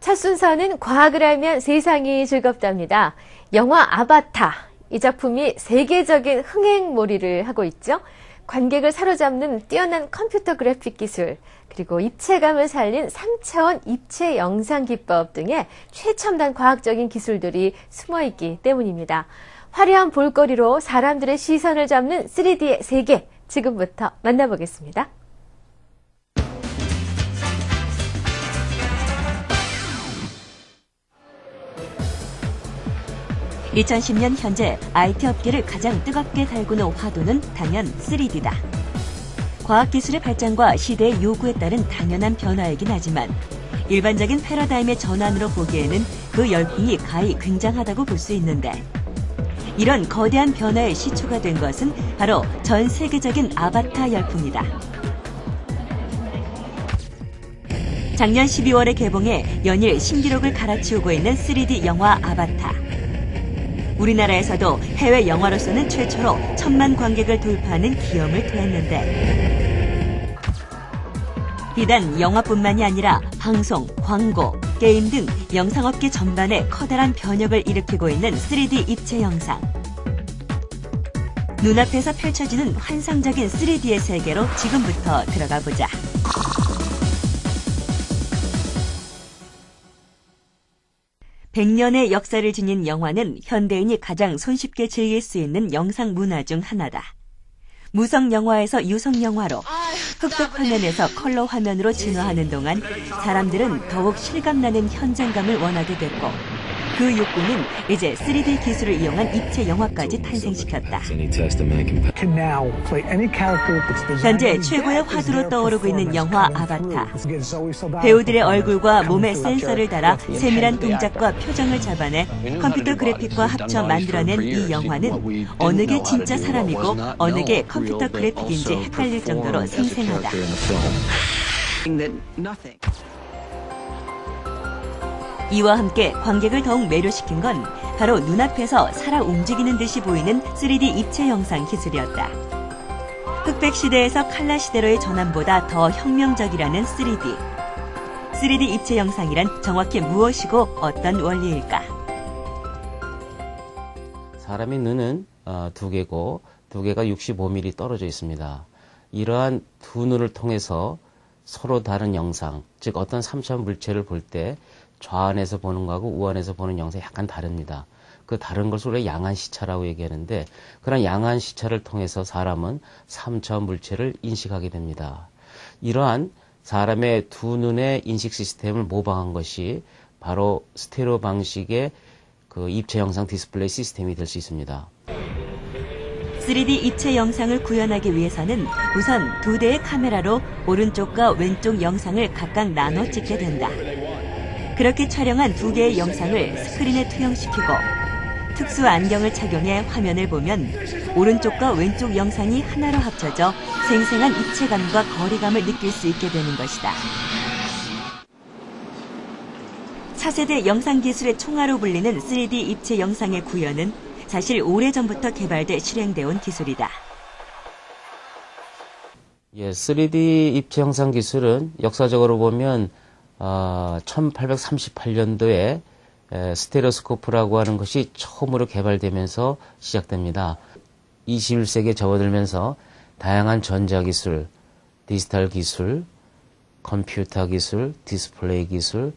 첫 순서는 과학을 알면 세상이 즐겁답니다. 영화 아바타. 이 작품이 세계적인 흥행몰이를 하고 있죠. 관객을 사로잡는 뛰어난 컴퓨터 그래픽 기술, 그리고 입체감을 살린 3차원 입체 영상 기법 등의 최첨단 과학적인 기술들이 숨어있기 때문입니다. 화려한 볼거리로 사람들의 시선을 잡는 3D의 세계, 지금부터 만나보겠습니다. 2010년 현재 IT 업계를 가장 뜨겁게 달구는 화두는 단연 3D다. 과학기술의 발전과 시대의 요구에 따른 당연한 변화이긴 하지만 일반적인 패러다임의 전환으로 보기에는 그 열풍이 가히 굉장하다고 볼 수 있는데, 이런 거대한 변화의 시초가 된 것은 바로 전 세계적인 아바타 열풍이다. 작년 12월에 개봉해 연일 신기록을 갈아치우고 있는 3D 영화 아바타. 우리나라에서도 해외 영화로서는 최초로 1000만 관객을 돌파하는 기염을 토했는데, 비단 영화뿐만이 아니라 방송, 광고, 게임 등 영상업계 전반에 커다란 변혁을 일으키고 있는 3D 입체 영상. 눈앞에서 펼쳐지는 환상적인 3D의 세계로 지금부터 들어가 보자. (100년의) 역사를 지닌 영화는 현대인이 가장 손쉽게 즐길 수 있는 영상 문화 중 하나다. 무성 영화에서 유성 영화로, 흑백 화면에서 컬러 화면으로 진화하는 동안 사람들은 더욱 실감나는 현장감을 원하게 됐고, 그 욕구는 이제 3D 기술을 이용한 입체 영화까지 탄생시켰다. 현재 최고의 화두로 떠오르고 있는 영화 아바타. 배우들의 얼굴과 몸에 센서를 달아 세밀한 동작과 표정을 잡아내 컴퓨터 그래픽과 합쳐 만들어낸 이 영화는 어느 게 진짜 사람이고 어느 게 컴퓨터 그래픽인지 헷갈릴 정도로 생생하다. 이와 함께 관객을 더욱 매료시킨 건 바로 눈앞에서 살아 움직이는 듯이 보이는 3D 입체 영상 기술이었다. 흑백 시대에서 칼라 시대로의 전환보다 더 혁명적이라는 3D. 3D 입체 영상이란 정확히 무엇이고 어떤 원리일까? 사람의 눈은 두 개고, 두 개가 65mm 떨어져 있습니다. 이러한 두 눈을 통해서 서로 다른 영상, 즉 어떤 3차원 물체를 볼 때 좌안에서 보는 거하고 우안에서 보는 영상이 약간 다릅니다. 그 다른 것을 우리가 양안 시차라고 얘기하는데, 그런 양안 시차를 통해서 사람은 3차원 물체를 인식하게 됩니다. 이러한 사람의 두 눈의 인식 시스템을 모방한 것이 바로 스테레오 방식의 그 입체 영상 디스플레이 시스템이 될 수 있습니다. 3D 입체 영상을 구현하기 위해서는 우선 2대의 카메라로 오른쪽과 왼쪽 영상을 각각 나눠 찍게 된다. 그렇게 촬영한 2개의 영상을 스크린에 투영시키고 특수 안경을 착용해 화면을 보면 오른쪽과 왼쪽 영상이 하나로 합쳐져 생생한 입체감과 거리감을 느낄 수 있게 되는 것이다. 차세대 영상기술의 총화로 불리는 3D 입체 영상의 구현은 사실 오래전부터 개발돼 실행되어 온 기술이다. 3D 입체 영상 기술은 역사적으로 보면 1838년도에 스테레오스코프라고 하는 것이 처음으로 개발되면서 시작됩니다. 21세기에 접어들면서 다양한 전자기술, 디지털 기술, 컴퓨터 기술, 디스플레이 기술,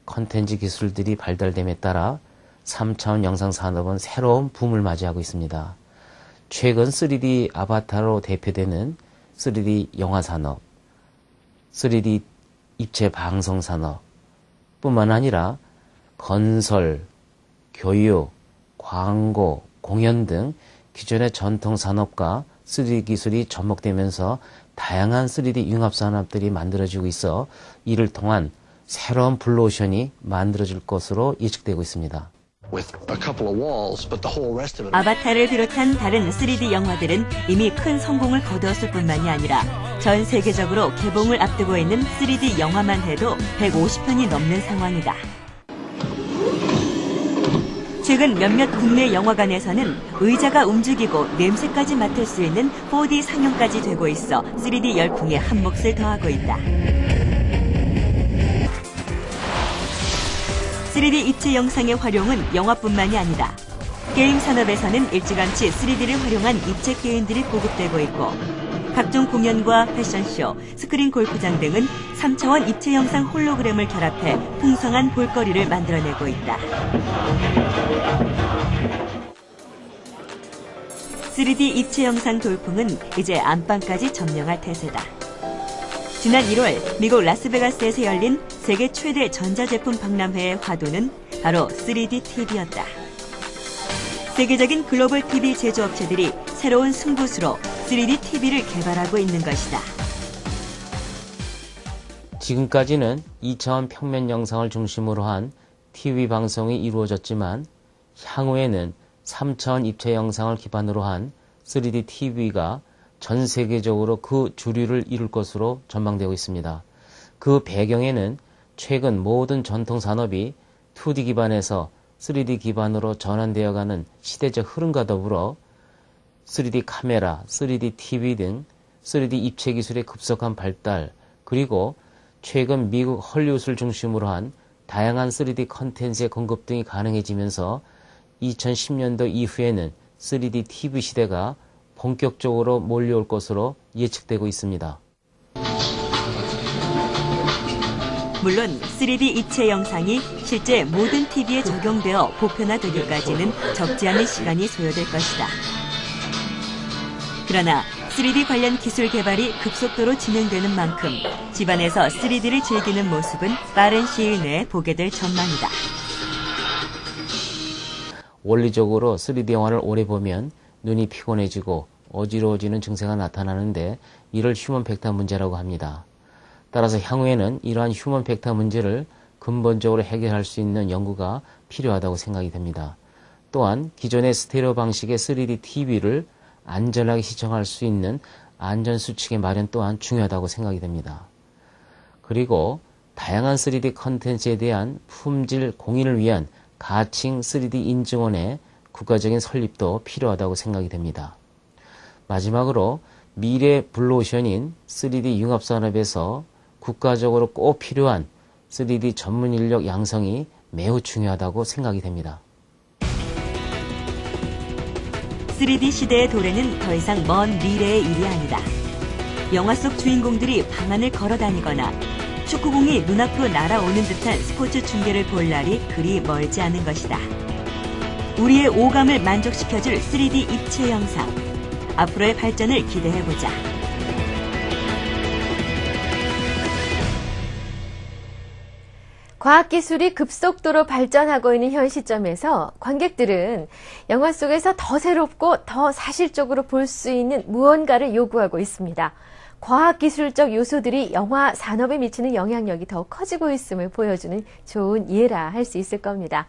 컨텐츠 기술들이 발달됨에 따라 3차원 영상 산업은 새로운 붐을 맞이하고 있습니다. 최근 3D 아바타로 대표되는 3D 영화 산업, 3D 입체 방송 산업 뿐만 아니라 건설, 교육, 광고, 공연 등 기존의 전통 산업과 3D 기술이 접목되면서 다양한 3D 융합 산업들이 만들어지고 있어 이를 통한 새로운 블루오션이 만들어질 것으로 예측되고 있습니다. 아바타를 비롯한 다른 3D 영화들은 이미 큰 성공을 거두었을 뿐만이 아니라 전 세계적으로 개봉을 앞두고 있는 3D 영화만 해도 150편이 넘는 상황이다. 최근 몇몇 국내 영화관에서는 의자가 움직이고 냄새까지 맡을 수 있는 4D 상영까지 되고 있어 3D 열풍에 한몫을 더하고 있다. 3D 입체 영상의 활용은 영화뿐만이 아니다. 게임 산업에서는 일찌감치 3D를 활용한 입체 게임들이 보급되고 있고 각종 공연과 패션쇼, 스크린 골프장 등은 3차원 입체 영상 홀로그램을 결합해 풍성한 볼거리를 만들어내고 있다. 3D 입체 영상 돌풍은 이제 안방까지 점령할 태세다. 지난 1월 미국 라스베가스에서 열린 세계 최대 전자제품 박람회의 화두는 바로 3D TV였다. 세계적인 글로벌 TV 제조업체들이 새로운 승부수로 3D TV를 개발하고 있는 것이다. 지금까지는 2차원 평면 영상을 중심으로 한 TV 방송이 이루어졌지만 향후에는 3차원 입체 영상을 기반으로 한 3D TV가 전 세계적으로 그 주류를 이룰 것으로 전망되고 있습니다. 그 배경에는 최근 모든 전통 산업이 2D 기반에서 3D 기반으로 전환되어가는 시대적 흐름과 더불어 3D 카메라, 3D TV 등 3D 입체 기술의 급속한 발달, 그리고 최근 미국 헐리우드를 중심으로 한 다양한 3D 컨텐츠의 공급 등이 가능해지면서 2010년도 이후에는 3D TV 시대가 본격적으로 몰려올 것으로 예측되고 있습니다. 물론 3D 입체 영상이 실제 모든 TV에 적용되어 보편화되기까지는 적지 않은 시간이 소요될 것이다. 그러나 3D 관련 기술 개발이 급속도로 진행되는 만큼 집안에서 3D를 즐기는 모습은 빠른 시일 내에 보게 될 전망이다. 원리적으로 3D 영화를 오래 보면 눈이 피곤해지고 어지러워지는 증세가 나타나는데 이를 휴먼 팩터 문제라고 합니다. 따라서 향후에는 이러한 휴먼 팩터 문제를 근본적으로 해결할 수 있는 연구가 필요하다고 생각이 됩니다. 또한 기존의 스테레오 방식의 3D TV를 안전하게 시청할 수 있는 안전수칙의 마련 또한 중요하다고 생각이 됩니다. 그리고 다양한 3D 컨텐츠에 대한 품질 공인을 위한 가칭 3D 인증원의 국가적인 설립도 필요하다고 생각이 됩니다. 마지막으로 미래 블루오션인 3D 융합산업에서 국가적으로 꼭 필요한 3D 전문 인력 양성이 매우 중요하다고 생각이 됩니다. 3D 시대의 도래는 더 이상 먼 미래의 일이 아니다. 영화 속 주인공들이 방안을 걸어다니거나 축구공이 눈앞으로 날아오는 듯한 스포츠 중계를 볼 날이 그리 멀지 않은 것이다. 우리의 오감을 만족시켜줄 3D 입체 영상. 앞으로의 발전을 기대해보자. 과학기술이 급속도로 발전하고 있는 현 시점에서 관객들은 영화 속에서 더 새롭고 더 사실적으로 볼 수 있는 무언가를 요구하고 있습니다. 과학기술적 요소들이 영화 산업에 미치는 영향력이 더 커지고 있음을 보여주는 좋은 예라 할 수 있을 겁니다.